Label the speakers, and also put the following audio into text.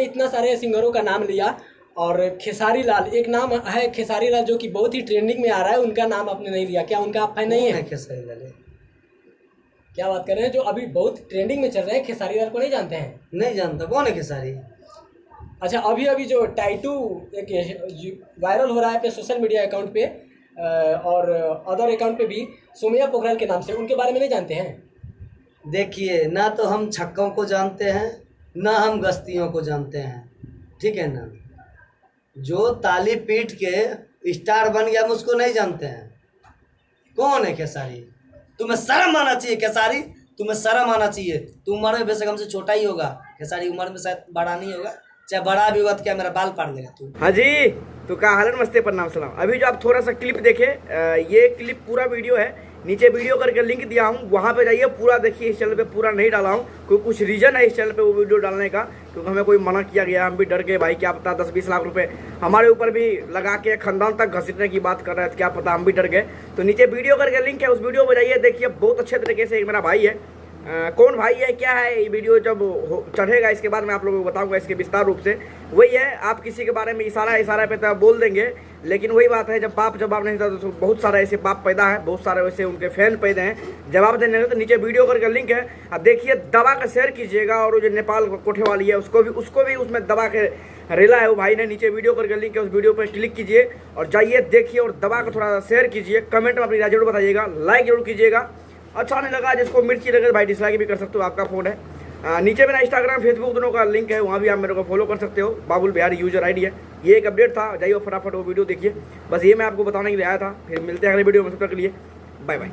Speaker 1: आपने इतना सारे सिंगरों का नाम लिया और खेसारी लाल, एक नाम है खेसारी लाल जो कि बहुत ही ट्रेंडिंग में आ रहा है, उनका नाम आपने नहीं लिया। क्या उनका आप फैन नहीं है?
Speaker 2: खेसारी लाल
Speaker 1: क्या बात कर रहे हैं? जो अभी बहुत ट्रेंडिंग में चल रहे हैं, खेसारी लाल को नहीं जानते हैं?
Speaker 2: नहीं जानता, कौन है खेसारी?
Speaker 1: अच्छा, अभी अभी जो टाइटू एक वायरल हो रहा है अपने सोशल मीडिया अकाउंट पे और अदर अकाउंट पे भी, सोमिया पोखरल के नाम से, उनके बारे में नहीं जानते हैं?
Speaker 2: देखिए, ना तो हम छक्कों को जानते हैं, ना हम गश्तियों को जानते हैं, ठीक है ना। जो ताली पीट के स्टार बन गया, हम उसको नहीं जानते हैं। कौन है खेसारी? तुम्हें शर्म आना चाहिए खेसारी, तुम्हें शर्म आना चाहिए। तुम उम्र में बेशक हमसे छोटा ही होगा, खेसारी उम्र में शायद बड़ा नहीं होगा, चाहे बड़ा भी हुआ तो क्या मेरा बाल पाड़ देगा तू।
Speaker 3: हाँ जी, तो कहा हालन मस्ते पर नाम सलाम। अभी जो आप थोड़ा सा क्लिप देखे, ये क्लिप पूरा वीडियो है, नीचे वीडियो करके लिंक दिया हूँ, वहाँ पे जाइए, पूरा देखिए। इस चैनल पे पूरा नहीं डाला हूँ क्योंकि कुछ रीजन है इस चैनल पे वो वीडियो डालने का, क्योंकि हमें कोई मना किया गया, हम भी डर गए भाई, क्या पता 10-20 लाख रुपए हमारे ऊपर भी लगा के खानदान तक घसीटने की बात कर रहे हैं, क्या पता, हम भी डर गए। तो नीचे वीडियो करके लिंक है, उस वीडियो में जाइए, देखिए बहुत अच्छे तरीके से। एक मेरा भाई है, कौन भाई है क्या है, ये वीडियो जब चढ़ेगा इसके बाद मैं आप लोगों को बताऊंगा इसके विस्तार रूप से। वही है, आप किसी के बारे में इशारा पे तो बोल देंगे, लेकिन वही बात है, जब बाप जवाब नहीं था तो बहुत सारा ऐसे बाप पैदा है, बहुत सारे वैसे उनके फैन पैदा हैं जवाब देने में। तो नीचे वीडियो करके लिंक है, अब देखिए, दबा कर शेयर कीजिएगा। और जो नेपाल कोठे वाली है उसको भी उसमें दबा के रेला है वो भाई ने। नीचे वीडियो करके लिंक है, उस वीडियो पर क्लिक कीजिए और जाइए देखिए, और दबा कर थोड़ा शेयर कीजिए, कमेंट में अपनी राय जरूर बताइएगा, लाइक जरूर कीजिएगा। अच्छा नहीं लगा, जिसको मिर्ची लगे भाई डिसलाइक भी कर सकते हो, आपका फ़ोन है। नीचे मेरा इंस्टाग्राम फेसबुक दोनों का लिंक है, वहाँ भी आप मेरे को फॉलो कर सकते हो, बाबुल बिहारी यूजर आईडी है। ये एक अपडेट था, जाइए फटाफट वो वीडियो देखिए। बस ये मैं आपको बताने के लिए आया था। फिर मिलते हैं अगले वीडियो में, तब तक के लिए बाय बाय।